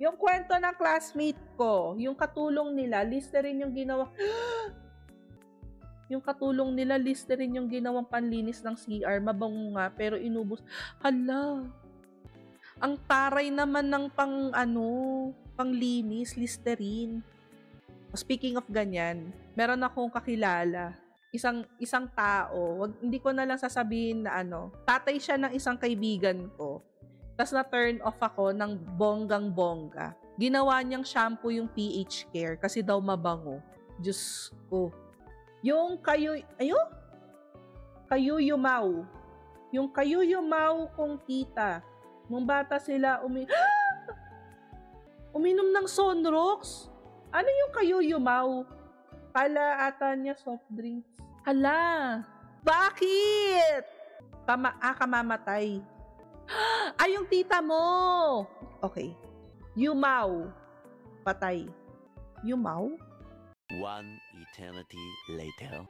Yung kwento ng classmate ko, yung katulong nila, Listerine yung ginawa. Yung katulong nila, Listerine yung ginawang panlinis ng CR. Mabango nga, pero inubos. Hala! Ang taray naman ng panglinis, Listerine. Speaking of ganyan, meron akong kakilala. Isang tao, hindi ko na lang sasabihin na tatay siya ng isang kaibigan ko. Tapos na-turn off ako ng bonggang-bongga. Ginawa niyang shampoo yung pH Care kasi daw mabango. Diyos ko. Yung kayuyumaw. Yung kayuyumaw kong tita. Nung bata sila, uminom ng Sonrox. Ano yung kayuyumaw? Pala ata niya soft drinks. Hala! Bakit? Kamamatay. Ay, yung tita mo! Okay. Yumaw. Patay. Yumaw? One eternity later.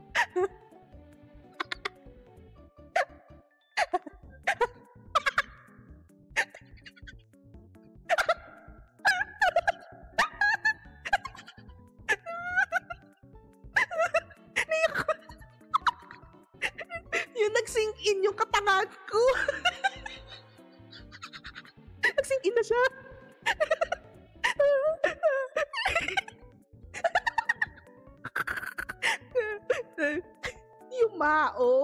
Yung nag-sink in yung katangan ko. Nag-sink in na siya. Yumao.